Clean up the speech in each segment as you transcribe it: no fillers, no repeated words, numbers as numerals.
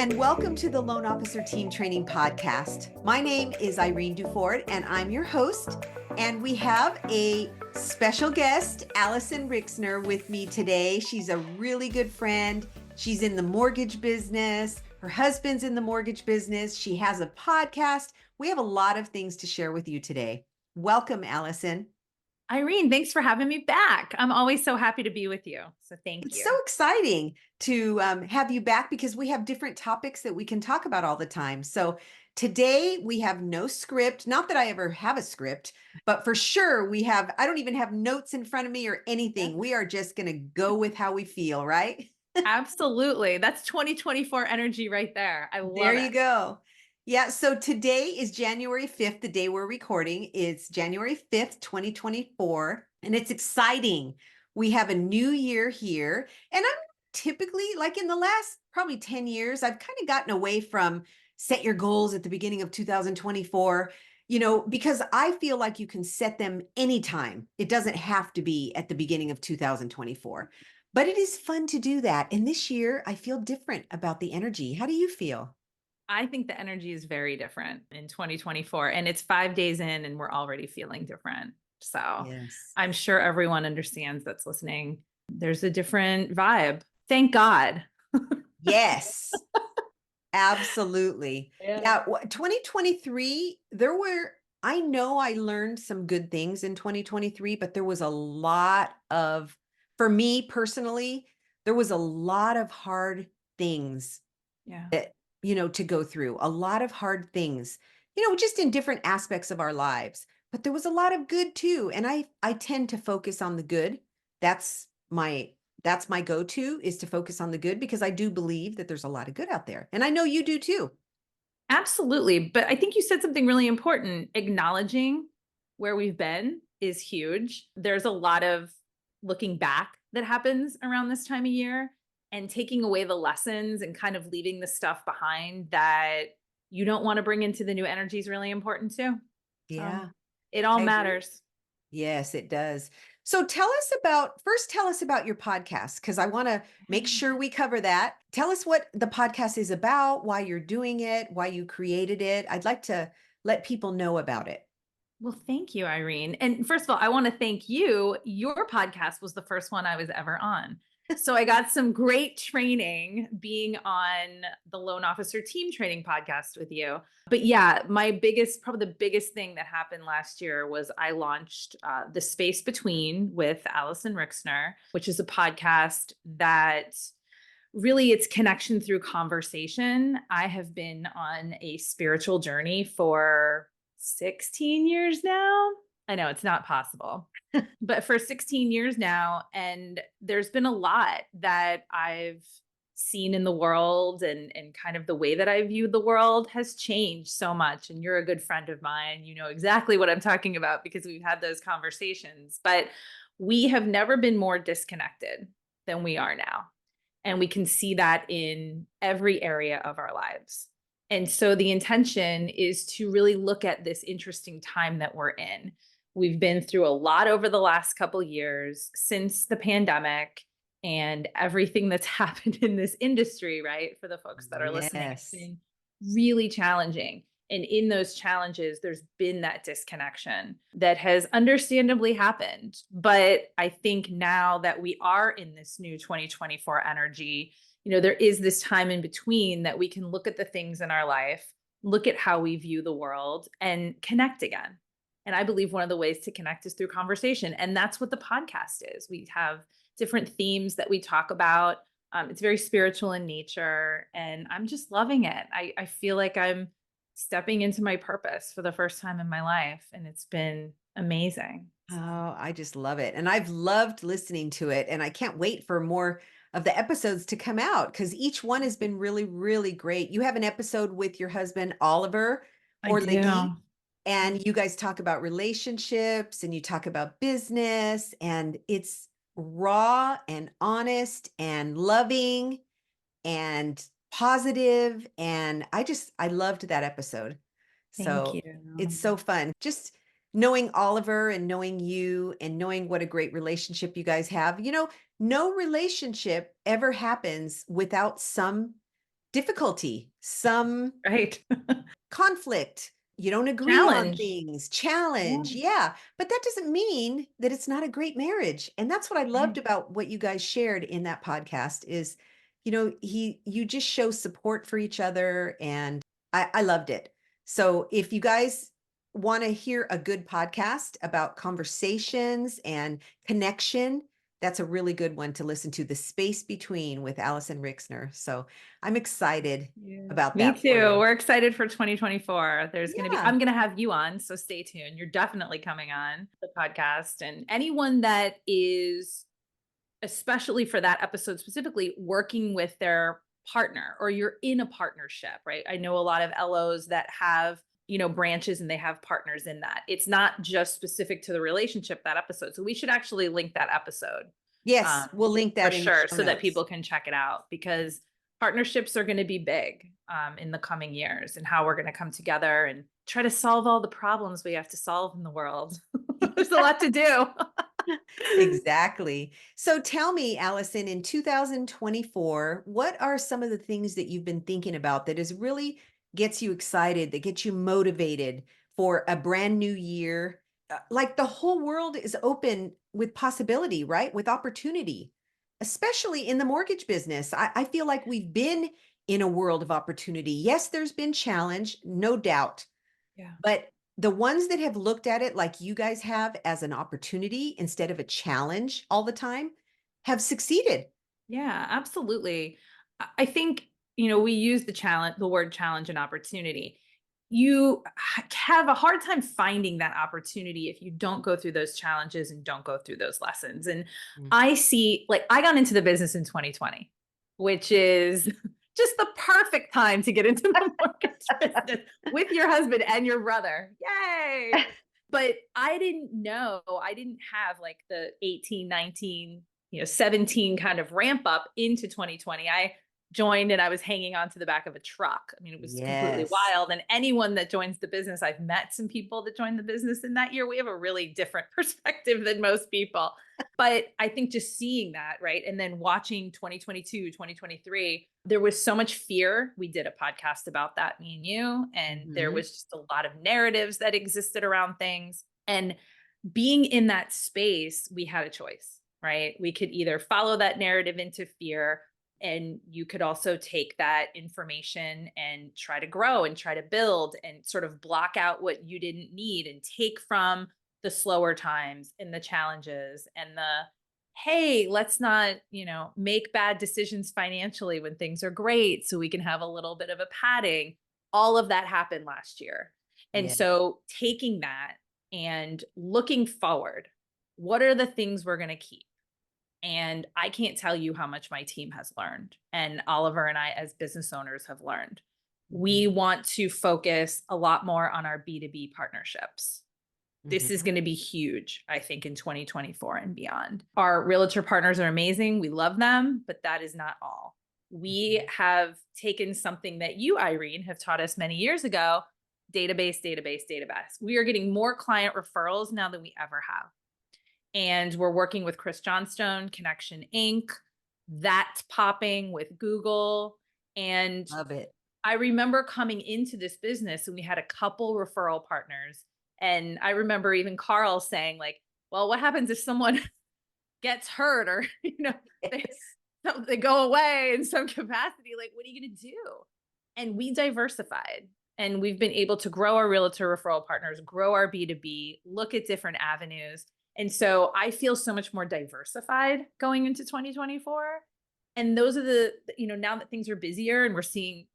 and welcome to the Loan Officer Team Training Podcast. My name is Irene Duford, and I'm your host. And we have a special guest, Alyson Rixner, with me today. She's a really good friend. She's in the mortgage business. Her husband's in the mortgage business. She has a podcast. We have a lot of things to share with you today. Welcome, Alyson. Irene, thanks for having me back. I'm always so happy to be with you. So thank you. It's so exciting to have you back because we have different topics that we can talk about all the time. So today we have no script, not that I ever have a script, but for sure I don't even have notes in front of me or anything. Yeah. We are just going to go with how we feel, right? Absolutely. That's 2024 energy right there. I love it. There you go. Yeah. So today is January 5th, the day we're recording. It's January 5th, 2024. And it's exciting. We have a new year here. And I'm typically, like in the last probably 10 years, I've kind of gotten away from set your goals at the beginning of 2024, because I feel like you can set them anytime. It doesn't have to be at the beginning of 2024. But it is fun to do that. And this year, I feel different about the energy. How do you feel? I think the energy is very different in 2024, and it's 5 days in and we're already feeling different. So Yes. I'm sure everyone understands that's listening. There's a different vibe. Thank God. Yes, absolutely. Yeah. 2023, I know I learned some good things in 2023, but there was for me personally, there was a lot of hard things Yeah. that, to go through, a lot of hard things, just in different aspects of our lives. But there was a lot of good too. And I tend to focus on the good. That's my go-to, is to focus on the good, because I do believe that there's a lot of good out there. And I know you do too. Absolutely. But I think you said something really important. Acknowledging where we've been is huge. There's a lot of looking back that happens around this time of year, and taking away the lessons and kind of leaving the stuff behind that you don't want to bring into the new energy is really important too. Yeah. It all I agree. matters. Yes, it does. So tell us about your podcast, because I want to make sure we cover that. Tell us what the podcast is about, why you're doing it, why you created it. I'd like to let people know about it. Well, thank you, Irene. And first of all, I want to thank you. Your podcast was the first one I was ever on. So I got some great training being on the Loan Officer Team Training podcast with you. But yeah, probably the biggest thing that happened last year was I launched The Space Between with Alyson Rixner, which is a podcast that really, it's connection through conversation. I have been on a spiritual journey for 16 years now. I know it's not possible, but for 16 years now. And there's been a lot that I've seen in the world, and kind of the way that I view the world has changed so much. And you're a good friend of mine. You know exactly what I'm talking about because we've had those conversations. But we have never been more disconnected than we are now. And we can see that in every area of our lives. And so the intention is to really look at this interesting time that we're in. We've been through a lot over the last couple of years since the pandemic and everything that's happened in this industry, right? For the folks that are listening, it's been really challenging. And in those challenges, there's been that disconnection that has understandably happened. But I think now that we are in this new 2024 energy, there is this time in between that we can look at the things in our life, look at how we view the world, and connect again. And I believe one of the ways to connect is through conversation. And that's what the podcast is. We have different themes that we talk about. It's very spiritual in nature, and I'm just loving it. I feel like I'm stepping into my purpose for the first time in my life, and it's been amazing. Oh, I just love it. And I've loved listening to it. And I can't wait for more of the episodes to come out, because each one has been really, really great. You have an episode with your husband, Oliver I do. Orlicki, and you guys talk about relationships and you talk about business, and it's raw and honest and loving and positive. And I loved that episode. Thank So you. it's so fun. Just knowing Oliver and knowing you and knowing what a great relationship you guys have. No relationship ever happens without some difficulty, some Right. conflict. You don't agree on Challenge. things, Yeah. challenge. Yeah. But that doesn't mean that it's not a great marriage. And that's what I loved Right. about what you guys shared in that podcast is, you just show support for each other. And I loved it. So if you guys want to hear a good podcast about conversations and connection, that's a really good one to listen to. The Space Between with Alyson Rixner. So I'm excited Yeah. about Me that for too. you. We're excited for 2024. Yeah. I'm going to have you on, so stay tuned. You're definitely coming on the podcast. And anyone that is, especially for that episode specifically, working with their partner or you're in a partnership, right? I know a lot of LOs that have, branches and they have partners in that. It's not just specific to the relationship, that episode. So we should actually link that episode Yes, um, we'll link for that in the sure show so that notes. people can check it out because partnerships are going to be big in the coming years and how we're going to come together and try to solve all the problems we have to solve in the world. There's a lot to do. Exactly. So tell me, Allison, in 2024, what are some of the things that you've been thinking about that is really gets you excited, that gets you motivated for a brand new year? Like the whole world is open with possibility, right? With opportunity, especially in the mortgage business. I feel like we've been in a world of opportunity. Yes, there's been challenge, no doubt. Yeah. But the ones that have looked at it like you guys have as an opportunity instead of a challenge all the time have succeeded. Yeah, absolutely. I think, we use the word challenge and opportunity. You have a hard time finding that opportunity if you don't go through those challenges and don't go through those lessons. And Mm. I see, like, I got into the business in 2020, which is just the perfect time to get into the mortgage business with your husband and your brother. Yay. But I didn't have like the 18, 19, 17 kind of ramp up into 2020. I joined and I was hanging on to the back of a truck. I mean, it was completely Yes. wild. And anyone that joins the business, I've met some people that joined the business in that year. We have a really different perspective than most people. But I think just seeing that, right? And then watching 2022, 2023, there was so much fear. We did a podcast about that, me and you, and there Mhm. was just a lot of narratives that existed around things. And being in that space, we had a choice, right? We could either follow that narrative into fear, and you could also take that information and try to grow and try to build and sort of block out what you didn't need and take from the slower times and the challenges and the, hey, let's not, make bad decisions financially when things are great so we can have a little bit of a padding. All of that happened last year. And Yeah. so taking that and looking forward, what are the things we're going to keep? And I can't tell you how much my team has learned, and Oliver and I, as business owners, have learned. We Mhm. want to focus a lot more on our B2B partnerships. This is Mhm. going to be huge, I think, in 2024 and beyond. Our realtor partners are amazing. We love them, but that is not all. We Mhm. have taken something that you, Irene, have taught us many years ago: database, database, database. We are getting more client referrals now than we ever have. And we're working with Chris Johnstone, Connection Inc. That's popping with Google. And Love it. I remember coming into this business and we had a couple referral partners. And I remember even Carl saying, like, well, what happens if someone gets hurt or, they, Yes. they go away in some capacity? Like, what are you going to do? And we diversified and we've been able to grow our realtor referral partners, grow our B2B, look at different avenues. And so I feel so much more diversified going into 2024. And those are now that things are busier and we're seeing,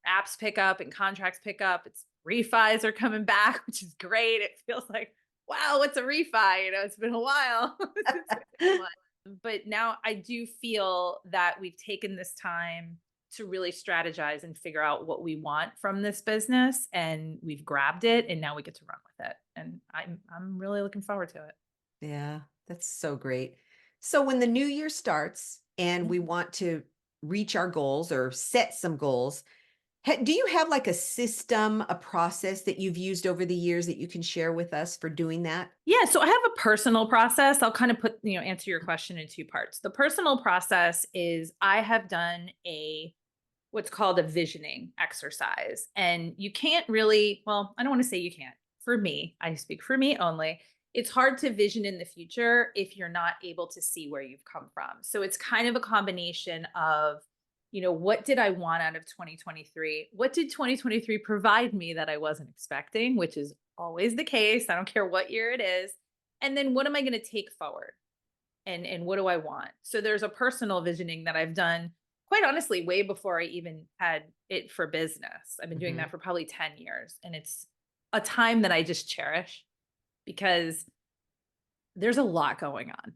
apps pick up and contracts pick up, it's refis are coming back, which is great. It feels like, wow, what's a refi? It's been a while since we did one. But now I do feel that we've taken this time to really strategize and figure out what we want from this business, and we've grabbed it and now we get to run with it. And I'm really looking forward to it. Yeah, that's so great. So when the new year starts and we want to reach our goals or set some goals, do you have like a system, a process that you've used over the years that you can share with us for doing that? Yeah, so I have a personal process. I'll kind of answer your question in two parts. The personal process is I have done a what's called a visioning exercise. And you can't really, well, I don't want to say you can't. For me, I speak for me only. It's hard to vision in the future if you're not able to see where you've come from. So it's kind of a combination of, what did I want out of 2023? What did 2023 provide me that I wasn't expecting, which is always the case. I don't care what year it is. And then what am I going to take forward? And what do I want? So there's a personal visioning that I've done, quite honestly, way before I even had it for business. I've been doing that for probably 10 years. And it's a time that I just cherish because there's a lot going on.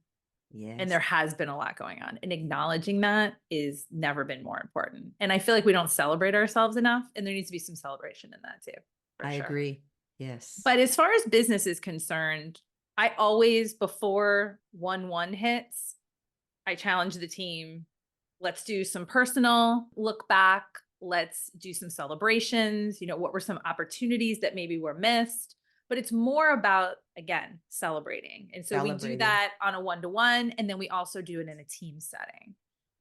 Yes. And there has been a lot going on. And acknowledging that is never been more important. And I feel like we don't celebrate ourselves enough. And there needs to be some celebration in that too. I agree. Yes. But as far as business is concerned, I always, before 1/1 hits, I challenge the team. Let's do some personal look back. Let's do some celebrations. What were some opportunities that maybe were missed? But it's more about, again, celebrating. And so we do that on a 1-to-1, and then we also do it in a team setting.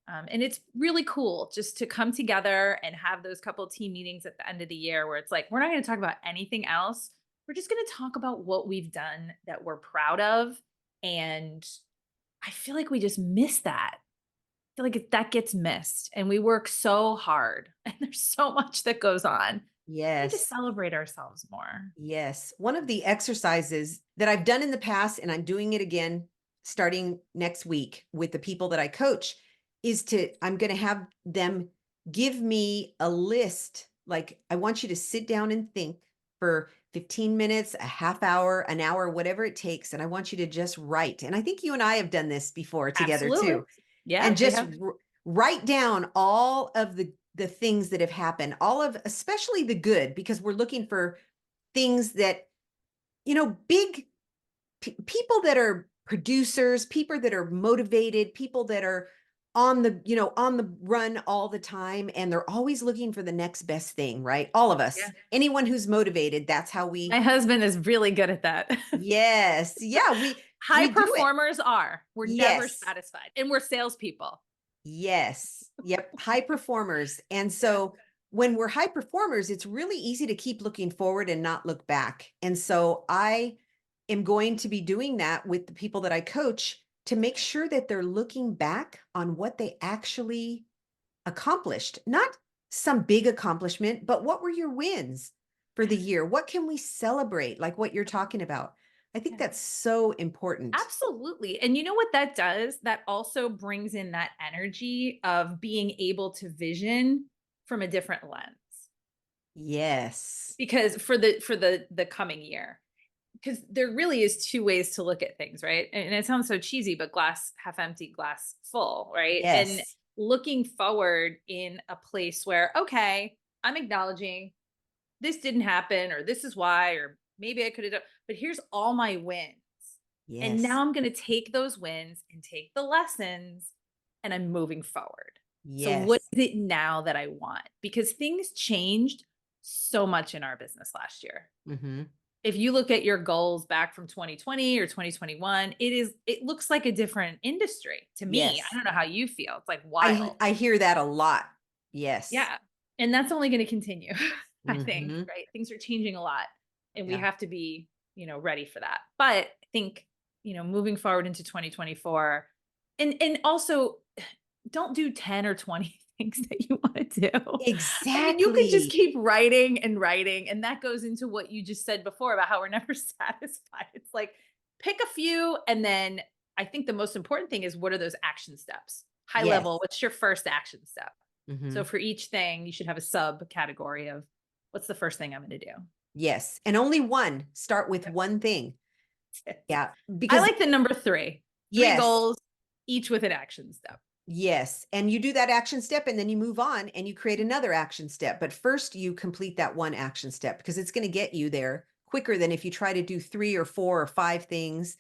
And it's really cool just to come together and have those couple of team meetings at the end of the year where it's like, we're not going to talk about anything else. We're just going to talk about what we've done that we're proud of. And I feel like we just miss that. I feel like that gets missed, and we work so hard and there's so much that goes on. Yes. We need to celebrate ourselves more. Yes. One of the exercises that I've done in the past, and I'm doing it again starting next week with the people that I coach, is I'm going to have them give me a list. Like, I want you to sit down and think for 15 minutes, a half hour, an hour, whatever it takes. And I want you to just write. And I think you and I have done this before together too. Yeah. And just write down all of the things that have happened, especially the good, because we're looking for things that, big people that are producers, people that are motivated, people that are on the run all the time. And they're always looking for the next best thing, right? All of us, anyone who's motivated, that's how my husband is really good at that. Yes. Yeah. High performers we're never Yes. satisfied, and we're salespeople. Yes. Yep. High performers. And so when we're high performers, it's really easy to keep looking forward and not look back. And so I am going to be doing that with the people that I coach to make sure that they're looking back on what they actually accomplished, not some big accomplishment, but what were your wins for the year? What can we celebrate? Like what you're talking about. I think that's so important. Absolutely. And you know what that does? That also brings in that energy of being able to vision from a different lens. Yes. Because for the coming year, because there really is two ways to look at things, right? And it sounds so cheesy, but glass half empty, glass full, right? Yes. And looking forward in a place where, okay, I'm acknowledging this didn't happen, or this is why, or maybe I could have done, but here's all my wins. Yes. And now I'm going to take those wins and take the lessons, and I'm moving forward. Yes. So what is it now that I want? Because things changed so much in our business last year. Mm-hmm. If you look at your goals back from 2020 or 2021, it looks like a different industry to me. Yes. I don't know how you feel. It's like wild. I hear that a lot. Yes. Yeah. And that's only going to continue, I think, right? Things are changing a lot, and we have to be, ready for that. But I think, moving forward into 2024, and also don't do 10 or 20 things that you want to do. Exactly. I mean, you can just keep writing and writing. And that goes into what you just said before about how we're never satisfied. It's like, pick a few. And then I think the most important thing is, what are those action steps? High level, what's your first action step? So for each thing, you should have a subcategory of, what's the first thing I'm going to do? Yes. And only one. Start with one thing. Yeah. Because I like the number 3. 3 goals, each with an action step. Yes. And you do that action step, and then you move on and you create another action step. But first you complete that one action step, because it's going to get you there quicker than if you try to do 3 or 4 or 5 things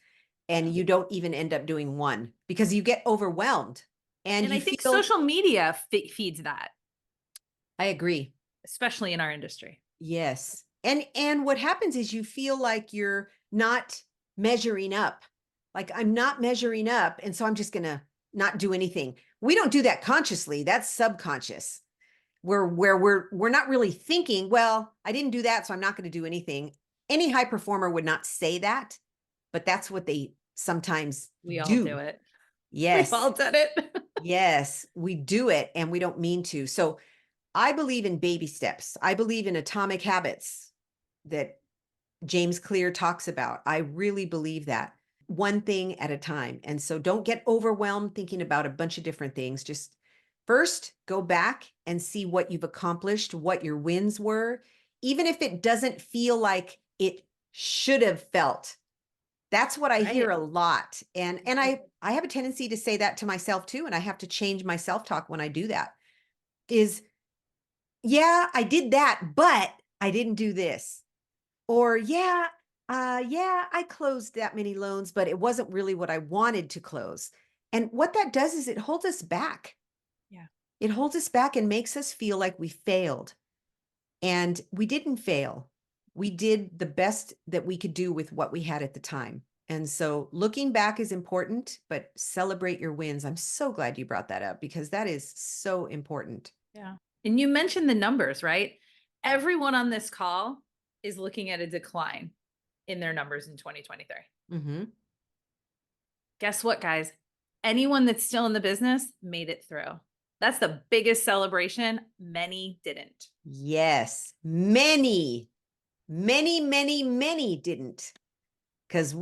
and you don't even end up doing one, because you get overwhelmed. And I think social media feeds that. I agree. Especially in our industry. Yes. And what happens is you feel like you're not measuring up. Like, I'm not measuring up, and so I'm just going to not do anything. We don't do that consciously. That's subconscious. where we're not really thinking, well, I didn't do that, so I'm not going to do anything. Any high performer would not say that, but that's what they sometimes We all do do. it. We've Yes. all done it. Yes, we do it and we don't mean to. So I believe in baby steps. I believe in atomic habits that James Clear talks about. I really believe that, one thing at a time. And so don't get overwhelmed thinking about a bunch of different things. Just first go back and see what you've accomplished, what your wins were, even if it doesn't feel like it should have felt. That's what I hear Right. a lot. And I have a tendency to say that to myself too, and I have to change my self-talk when I do that. Is, yeah, I did that, but I didn't do this. Or yeah, I closed that many loans, but it wasn't really what I wanted to close. And what that does is it holds us back. Yeah. It holds us back and makes us feel like we failed. And we didn't fail. We did the best that we could do with what we had at the time. And so looking back is important, but celebrate your wins. I'm so glad you brought that up because that is so important. Yeah. And you mentioned the numbers, right? Everyone on this call is looking at a decline in their numbers in 2023. Mm-hmm. Guess what, guys? Anyone that's still in the business made it through. That's the biggest celebration. Many didn't. Yes, many didn't. Because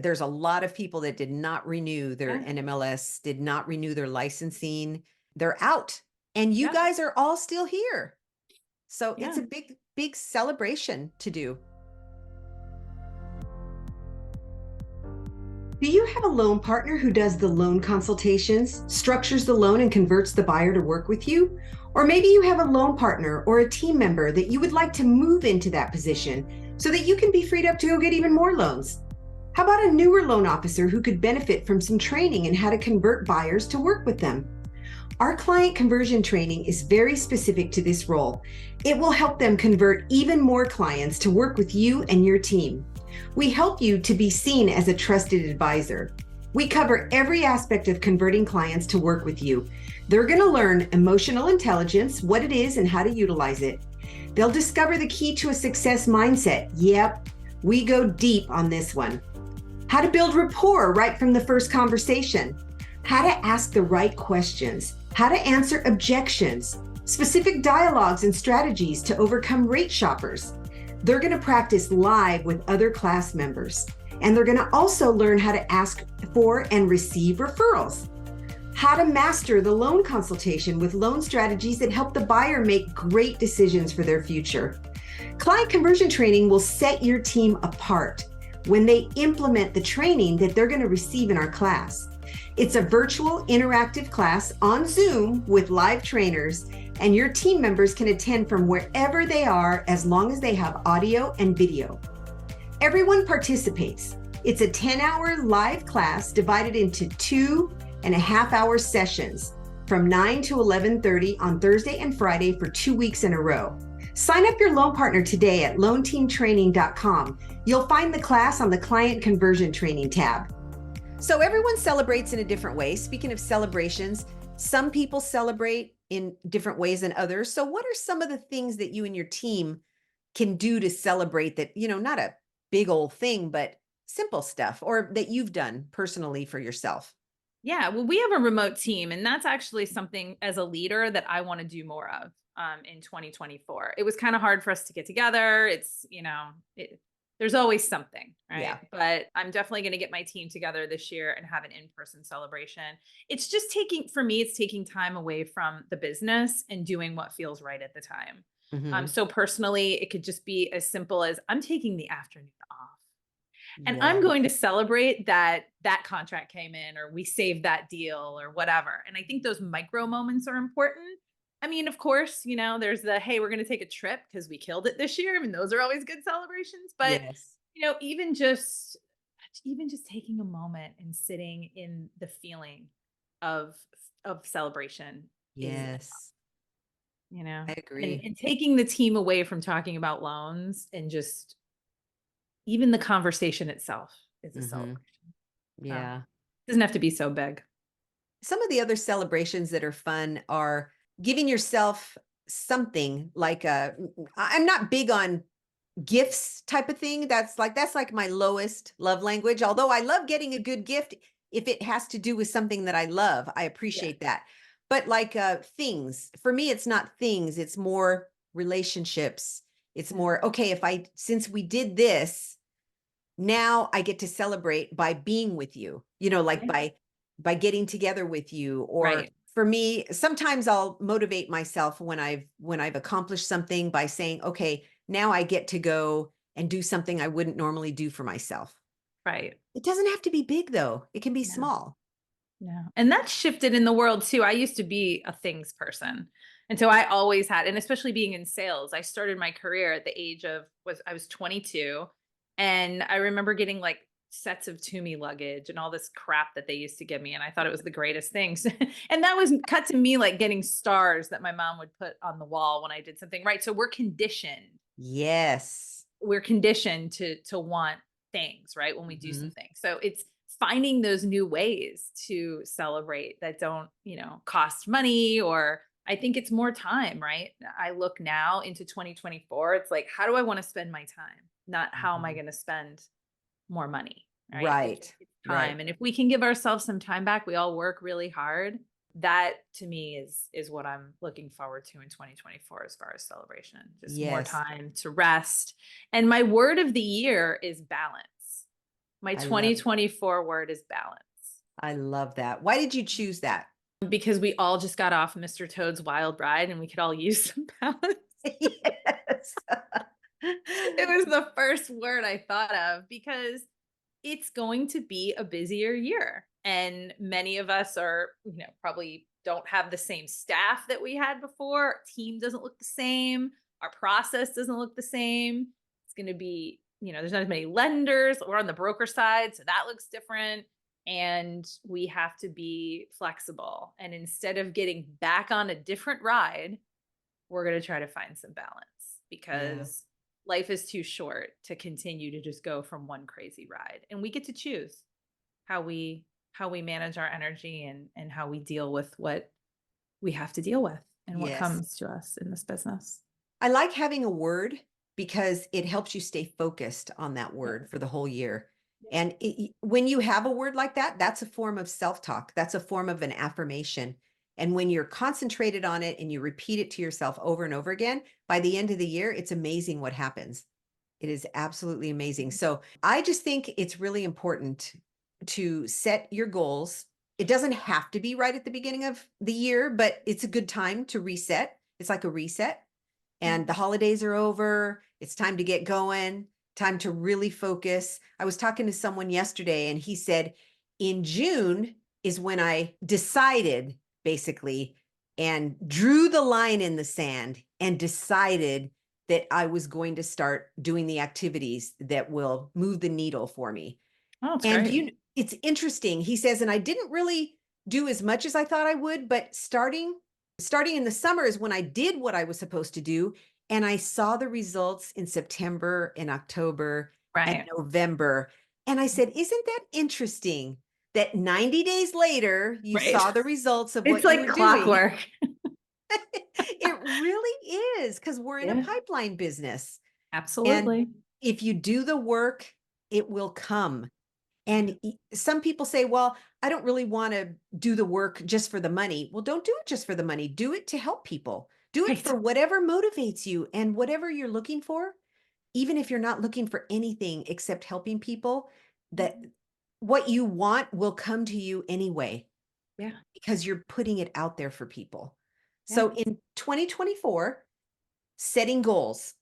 there's a lot of people that did not renew their Yeah. NMLS, did not renew their licensing. They're out. And you Yeah. guys are all still here. So it's Yeah. a big, big celebration to do. Do you have a loan partner who does the loan consultations, structures the loan, and converts the buyer to work with you? Or maybe you have a loan partner or a team member that you would like to move into that position so that you can be freed up to go get even more loans. How about a newer loan officer who could benefit from some training in how to convert buyers to work with them? Our client conversion training is very specific to this role. It will help them convert even more clients to work with you and your team. We help you to be seen as a trusted advisor. We cover every aspect of converting clients to work with you. They're going to learn emotional intelligence, what it is and how to utilize it. They'll discover the key to a success mindset. Yep, we go deep on this one. How to build rapport right from the first conversation. How to ask the right questions. How to answer objections. Specific dialogues and strategies to overcome rate shoppers. They're going to practice live with other class members. And they're going to also learn how to ask for and receive referrals. How to master the loan consultation with loan strategies that help the buyer make great decisions for their future. Client conversion training will set your team apart when they implement the training that they're going to receive in our class. It's a virtual interactive class on Zoom with live trainers, and your team members can attend from wherever they are as long as they have audio and video. Everyone participates. It's a 10-hour live class divided into 2.5-hour sessions from 9 to 11:30 on Thursday and Friday for 2 weeks in a row. Sign up your loan partner today at loanteamtraining.com. You'll find the class on the Client Conversion Training tab. So everyone celebrates in a different way. Speaking of celebrations, some people celebrate in different ways than others. So what are some of the things that you and your team can do to celebrate that, not a big old thing, but simple stuff, or that you've done personally for yourself? Yeah. Well, we have a remote team, and that's actually something as a leader that I want to do more of in 2024. It was kind of hard for us to get together. It's, there's always something, right? Yeah. But I'm definitely going to get my team together this year and have an in-person celebration. It's just for me, it's taking time away from the business and doing what feels right at the time. Mm-hmm. So personally, it could just be as simple as I'm taking the afternoon off. And Yeah. I'm going to celebrate that contract came in, or we saved that deal, or whatever. And I think those micro moments are important. I mean, of course, there's hey, we're going to take a trip because we killed it this year. I mean, those are always good celebrations. But, Yes. even just taking a moment and sitting in the feeling of celebration. Yes. I agree. And taking the team away from talking about loans, and just even the conversation itself is a Mm-hmm. celebration. Yeah. Doesn't have to be so big. Some of the other celebrations that are fun are giving yourself something like I'm not big on gifts type of thing. That's like my lowest love language. Although I love getting a good gift if it has to do with something that I love. I Yeah. appreciate that. But like things, for me, it's not things, it's more relationships. It's more, okay, since we did this, now I get to celebrate by being with you, like Yeah. by getting together with you. Or Right. for me, sometimes I'll motivate myself when I've accomplished something by saying, okay, now I get to go and do something I wouldn't normally do for myself. Right. It doesn't have to be big though. It can be Yeah. small. Yeah. And that's shifted in the world too. I used to be a things person. And so I always had, and especially being in sales, I started my career at the age of I was 22. And I remember getting like sets of Toomey luggage and all this crap that they used to give me. And I thought it was the greatest things. And that was cut to me like getting stars that my mom would put on the wall when I did something right. So Yes. we're conditioned to want things, right? When we do Mhm. something. So it's finding those new ways to celebrate that don't, cost money, or I think it's more time, right? I look now into 2024. It's like, how do I want to spend my time? Not how am I Mhm. going to spend more money, right? Right. It's Right. time. And if we can give ourselves some time back, we all work really hard. That to me is what I'm looking forward to in 2024 as far as celebration. Just more Yes. time to rest. And my word of the year is balance. My I love it. 2024 word is balance. I love that. Why did you choose that? Because we all just got off Mr. Toad's Wild Ride and we could all use some balance. Yes. It was the first word I thought of because it's going to be a busier year. And many of us are, probably don't have the same staff that we had before. Our team doesn't look the same. Our process doesn't look the same. It's going to be, there's not as many lenders. We're on the broker side, so that looks different. And we have to be flexible. And instead of getting back on a different ride, we're going to try to find some balance Yeah. because life is too short to continue to just go from one crazy ride. And we get to choose how we manage our energy and how we deal with what we have to deal with and what Yes. comes to us in this business. I like having a word because it helps you stay focused on that Yep. word for the whole year. And when you have a word like that, that's a form of self-talk. That's a form of an affirmation. And when you're concentrated on it and you repeat it to yourself over and over again, by the end of the year, it's amazing what happens. It is absolutely amazing. So I just think it's really important to set your goals. It doesn't have to be right at the beginning of the year, but it's a good time to reset. It's like a reset. And the holidays are over. It's time to get going, time to really focus. I was talking to someone yesterday and he said, in June is when I decided basically and drew the line in the sand and decided that I was going to start doing the activities that will move the needle for me. Oh, it's And great. it's interesting. He says, and I didn't really do as much as I thought I would, but starting in the summer is when I did what I was supposed to do. And I saw the results in September and October and Right. November. And I said, isn't that interesting that 90 days later, you Right. saw the results of It's what you like were doing? clockwork. It really is because we're in a Yeah, pipeline business. And absolutely. if you do the work, it will come. And some people say, well, I don't really want to do the work just for the money. Well, don't do it just for the money. Do it to help people. Do it Right. for whatever motivates you and whatever you're looking for. Even if you're not looking for anything except helping people, that what you want will come to you anyway Yeah. because you're putting it out there for people. Yeah. So in 2024, setting goals.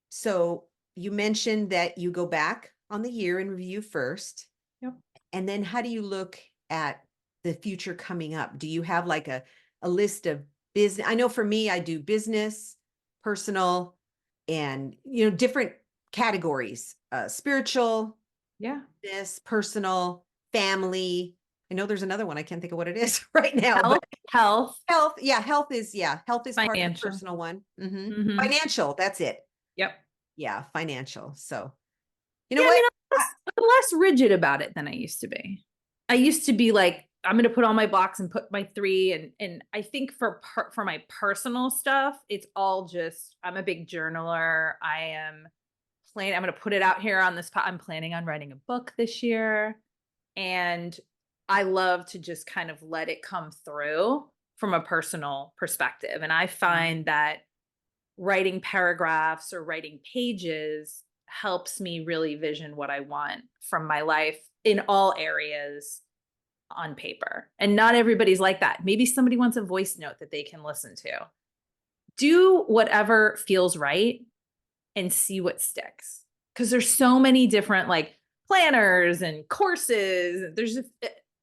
So you mentioned that you go back on the year and review first. Yep. And then how do you look at the future coming up? Do you have like a list of business? I know for me, I do business, personal, and different categories, spiritual, Yeah. this, personal, family. I know there's another one. I can't think of what it is right now, but Health, health, health. Health is part of the financial. personal one. Hmm. Financial, that's it. Yep. Yeah, financial. So, you know Yeah, I what? mean, I, I'm less rigid about it than I used to be. I used to be like, I'm going to put all my blocks and put my 3. And I think for my personal stuff, it's all just, I'm a big journaler. I'm going to put it out here on this. I'm planning on writing a book this year. And I love to just kind of let it come through from a personal perspective. And I find that writing paragraphs or writing pages helps me really vision what I want from my life in all areas on paper. And not everybody's like that. Maybe somebody wants a voice note that they can listen to. Do whatever feels right and see what sticks. Because there's so many different like planners and courses.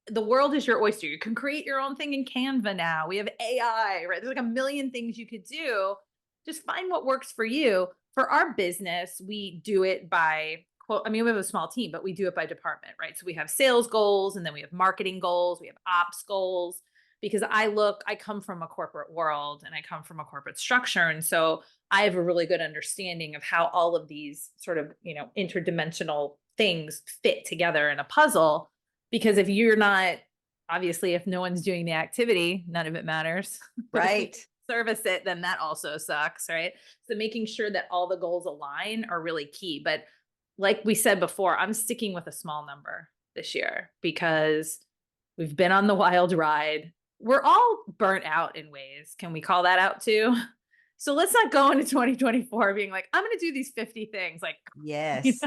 The world is your oyster. You can create your own thing in Canva now. We have AI, right? There's like a million things you could do. Just find what works for you. For our business, we do it by we have a small team, but we do it by department, right? So we have sales goals, and then we have marketing goals, we have ops goals, because I come from a corporate world and I come from a corporate structure. And so I have a really good understanding of how all of these sort of, interdimensional things fit together in a puzzle. Because if you're not, obviously, if no one's doing the activity, none of it matters. Right. Service it, then that also sucks, right? So making sure that all the goals align are really key. But like we said before, I'm sticking with a small number this year because we've been on the wild ride. We're all burnt out in ways. Can we call that out too? So let's not go into 2024 being like, I'm going to do these 50 things. Like, Yes.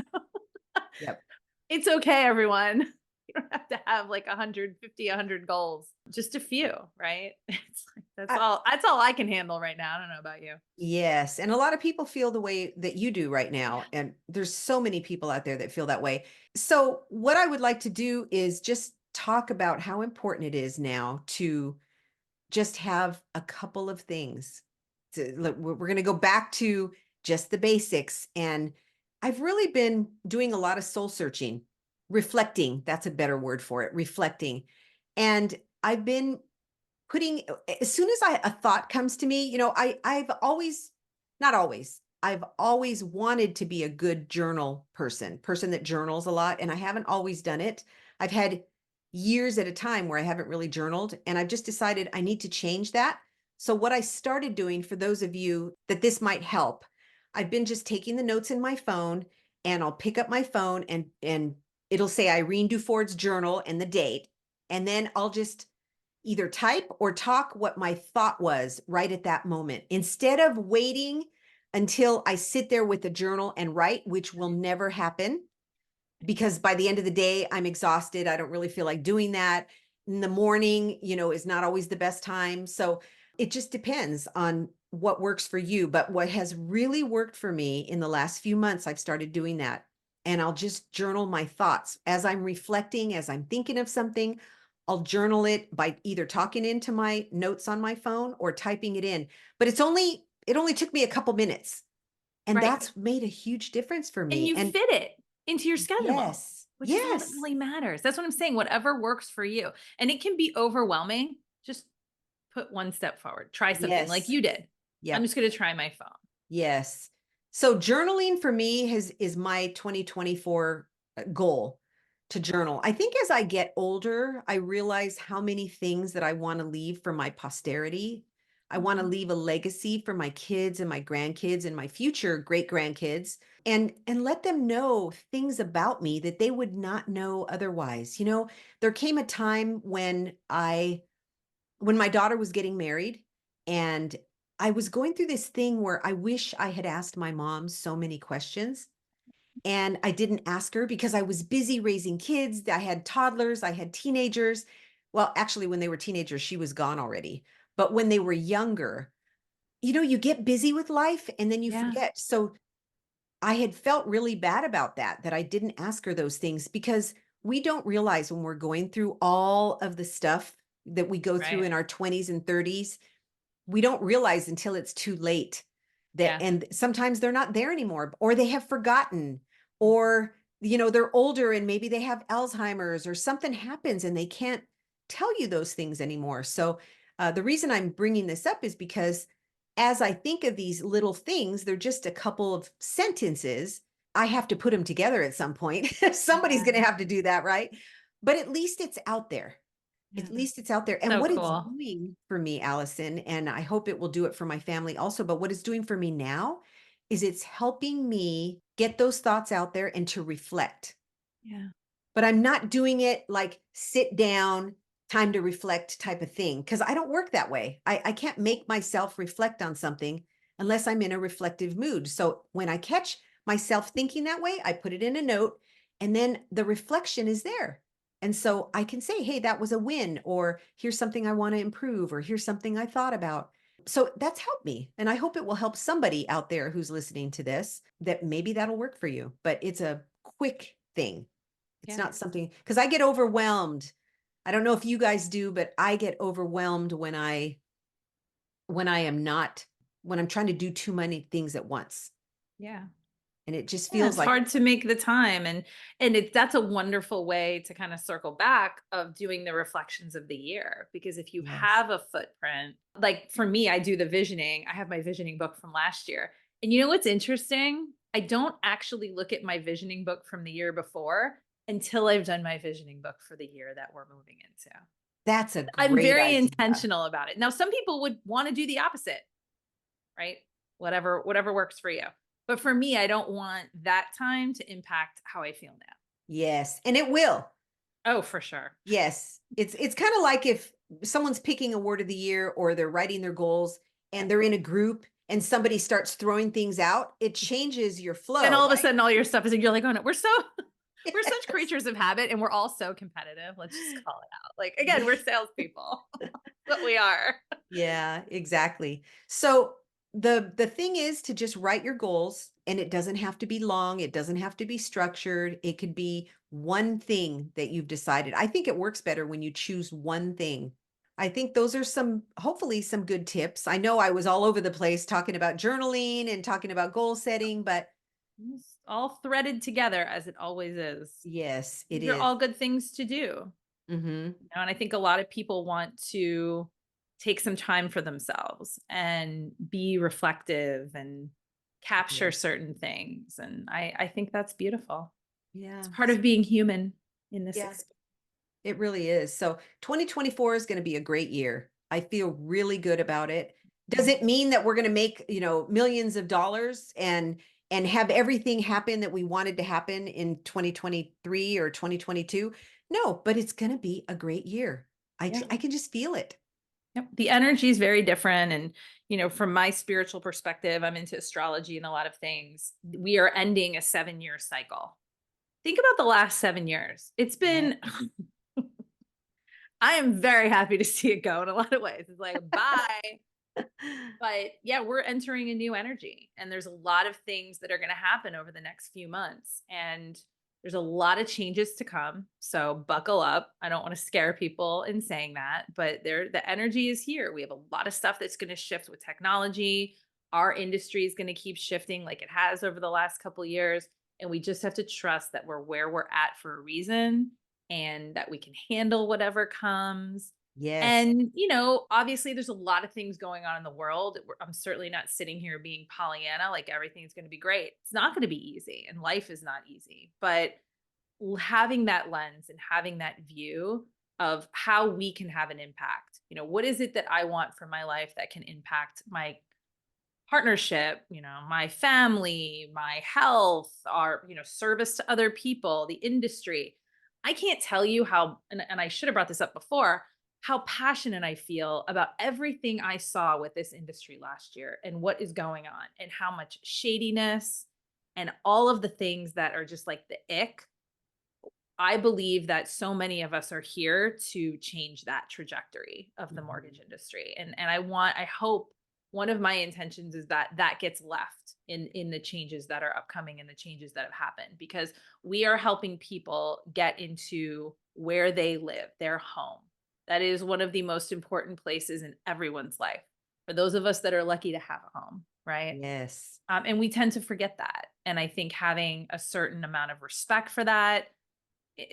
Yep. it's okay, everyone. You don't have to have like 150, 100 goals, just a few, right? It's like, that's all I can handle right now. I don't know about you. Yes. And a lot of people feel the way that you do right now. And there's so many people out there that feel that way. So what I would like to do is just talk about how important it is now to just have a couple of things. Look, we're going to go back to just the basics. And I've really been doing a lot of soul searching, reflecting. That's a better word for it, reflecting. And I've been putting, as soon as a thought comes to me, I've always, not always, I've always wanted to be a good person that journals a lot. And I haven't always done it. I've had years at a time where I haven't really journaled, and I've just decided I need to change that. So what I started doing, for those of you that this might help, I've been just taking the notes in my phone, and I'll pick up my phone and it'll say Irene Duford's journal and the date. And then I'll just either type or talk what my thought was right at that moment, instead of waiting until I sit there with a journal and write, which will never happen, because by the end of the day, I'm exhausted. I don't really feel like doing that. In the morning, is not always the best time. So it just depends on what works for you. But what has really worked for me in the last few months, I've started doing that. And I'll just journal my thoughts as I'm reflecting, as I'm thinking of something. I'll journal it by either talking into my notes on my phone or typing it in. But it only took me a couple minutes. And Right. that's made a huge difference for me. And you fit it into your schedule. Yes. Which is all that really matters. That's what I'm saying. Whatever works for you. And it can be overwhelming. Just put one step forward. Try something like you did. Yeah. I'm just going to try my phone. Yes. So journaling for me is my 2024 goal, to journal. I think as I get older, I realize how many things that I want to leave for my posterity. I want to leave a legacy for my kids and my grandkids and my future great grandkids, and let them know things about me that they would not know otherwise. There came a time when my daughter was getting married, and I was going through this thing where I wish I had asked my mom so many questions. And I didn't ask her because I was busy raising kids. I had toddlers, I had teenagers. Well, actually, when they were teenagers, she was gone already. But when they were younger, you get busy with life and then you forget. So I had felt really bad about that I didn't ask her those things, because we don't realize when we're going through all of the stuff that we go through in our 20s and 30s, we don't realize until it's too late and sometimes they're not there anymore, or they have forgotten, or, they're older and maybe they have Alzheimer's or something happens and they can't tell you those things anymore. So the reason I'm bringing this up is because as I think of these little things, they're just a couple of sentences. I have to put them together at some point. Somebody's going to have to do that, right? But at least it's out there. At Yeah. least it's out there. And So what it's cool. doing for me, Allison, and I hope it will do it for my family also, but what it's doing for me now is it's helping me get those thoughts out there and to reflect. Yeah. But I'm not doing it like sit down, time to reflect type of thing, because I don't work that way. I can't make myself reflect on something unless I'm in a reflective mood. So when I catch myself thinking that way, I put it in a note and then the reflection is there. And so I can say, hey, that was a win, or here's something I want to improve, or here's something I thought about. So that's helped me. And I hope it will help somebody out there who's listening to this, that maybe that'll work for you. But it's a quick thing. It's Yeah. not something, because I get overwhelmed. I don't know if you guys do, but I get overwhelmed when I am not, when I'm trying to do too many things at once. Yeah. And it just Yeah, feels it's like, hard to make the time, and that's a wonderful way to kind of circle back of doing the reflections of the year, because if you yes. have a footprint, like for me, I do the visioning. I have my visioning book from last year. And you know what's interesting? I don't actually look at my visioning book from the year before until I've done my visioning book for the year that we're moving into. That's a I'm great very idea. intentional about it. Now, some people would want to do the opposite, right? Whatever works for you. But for me, I don't want that time to impact how I feel now. Yes. And it will. Oh, for sure. Yes. It's kind of like if someone's picking a word of the year or they're writing their goals Yeah. and they're in a group and somebody starts throwing things out, it changes your Then flow, all of a right? sudden all your stuff is you're like, oh no, we're such Yes. creatures of habit and we're all so competitive. Let's just call it out. Like again, we're Yeah. salespeople. What we are. Yeah, exactly. So the thing is to just write your goals, and it doesn't have to be long, it doesn't have to be structured. It could be one thing that you've decided. I think it works better when you choose one thing. I think those are some, hopefully some good tips. I know I was all over the place talking about journaling and talking about goal setting, but It's all threaded together as it always is. yes, it These are is. all good things to do. Mhm. And I think a lot of people want to take some time for themselves and be reflective and capture Yes. certain things. And I think that's beautiful. It's Yeah. part of being human in this Yeah. experience. It really is. So 2024 is going to be a great year. I feel really good about it. Does it mean that we're going to make, millions of dollars and have everything happen that we wanted to happen in 2023 or 2022? No, but it's going to be a great year. Yeah. I can just feel it. Yep. The energy is very different. And, from my spiritual perspective, I'm into astrology and a lot of things. We are ending a 7-year cycle. Think about the last 7 years. It's Yeah. been, I am very happy to see it go in a lot of ways. It's like, bye. But yeah, we're entering a new energy and there's a lot of things that are going to happen over the next few months. And there's a lot of changes to come. So buckle up. I don't want to scare people in saying that, but the energy is here. We have a lot of stuff that's going to shift with technology. Our industry is going to keep shifting like it has over the last couple of years. And we just have to trust that we're where we're at for a reason and that we can handle whatever comes. Yes. And, obviously there's a lot of things going on in the world. I'm certainly not sitting here being Pollyanna, like everything's going to be great. It's not going to be easy and life is not easy, but having that lens and having that view of how we can have an impact. What is it that I want for my life that can impact my partnership, my family, my health, our, service to other people, the industry. I can't tell you how, and I should have brought this up before, how passionate I feel about everything I saw with this industry last year and what is going on and how much shadiness and all of the things that are just like the ick. I believe that so many of us are here to change that trajectory of the Mhm. mortgage industry. And I hope one of my intentions is that that gets left in the changes that are upcoming and the changes that have happened, because we are helping people get into where they live, their home. That is one of the most important places in everyone's life. For those of us that are lucky to have a home, right? Yes. And we tend to forget that. And I think having a certain amount of respect for that,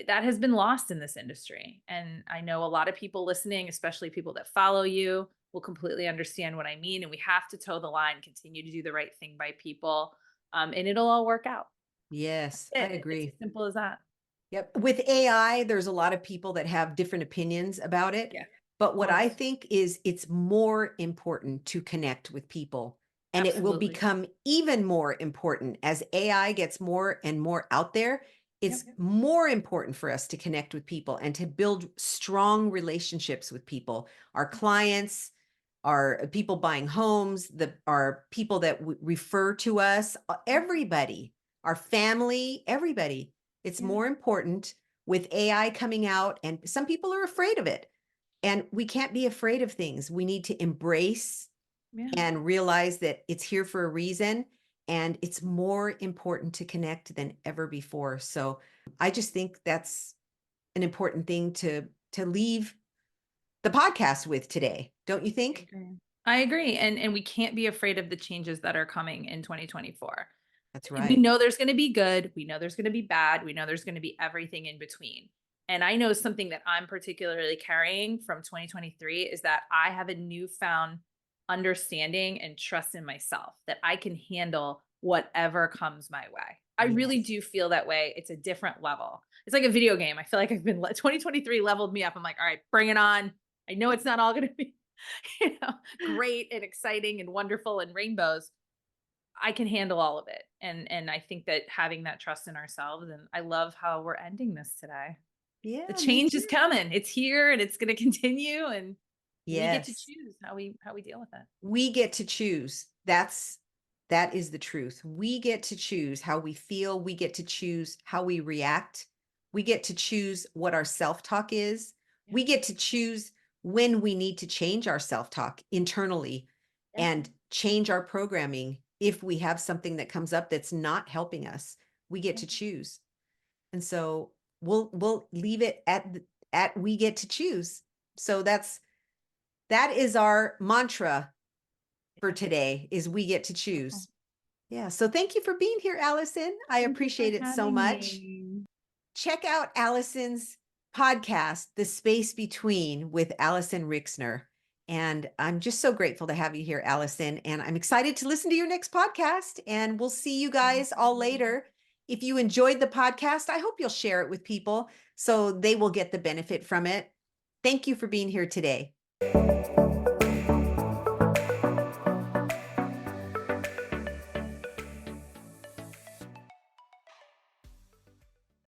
that has been lost in this industry. And I know a lot of people listening, especially people that follow you, will completely understand what I mean. And we have to toe the line, continue to do the right thing by people, and it'll all work out. Yes, I It's as agree. simple as that. Yep. With AI, there's a lot of people that have different opinions about it. Yeah, But what I always. think is it's more important to connect with people. And it will Absolutely. become even more important as AI gets more and more out there. It's Yep. more important for us to connect with people and to build strong relationships with people, our clients, our people buying homes, our people that refer to us, everybody, our family, everybody. It's Yeah. more important with AI coming out, and some people are afraid of it. And we can't be afraid of things. We need to embrace Yeah. and realize that it's here for a reason. And it's more important to connect than ever before. So I just think that's an important thing to leave the podcast with today. Don't you I think? agree. I agree. And we can't be afraid of the changes that are coming in 2024. That's We right. know there's going to be good. We know there's going to be bad. We know there's going to be everything in between. And I know something that I'm particularly carrying from 2023 is that I have a newfound understanding and trust in myself that I can handle whatever comes my way. I really Yes. do feel that way. It's a different level. It's like a video game. I feel like 2023 leveled me up. I'm like, all right, bring it on. I know it's not all going to be, great and exciting and wonderful and rainbows. I can handle all of it. And I think that having that trust in ourselves, and I love how we're ending this today. The Yeah, me change is too. coming. It's here and it's going to continue, and we get to Yes. choose how we deal with it. We get to choose. That is the truth. We get to choose how we feel. We get to choose how we react. We get to choose what our self-talk is. Yeah. We get to choose when we need to change our self-talk internally Yeah. and change our programming if we have something that comes up that's not helping us. We get Yeah. to choose. And so we'll leave it at we get to choose. So that is our mantra for Yeah. today is we get to Beautiful. choose. Yeah. So thank you for being here, Allison. I Thank you for appreciate it so having much. me. Check out Allison's podcast, The Space Between with Alyson Rixner. And I'm just so grateful to have you here, Allison. And I'm excited to listen to your next podcast. And we'll see you Thank guys all you. later. If you enjoyed the podcast, I hope you'll share it with people so they will get the benefit from it. Thank you for being here today.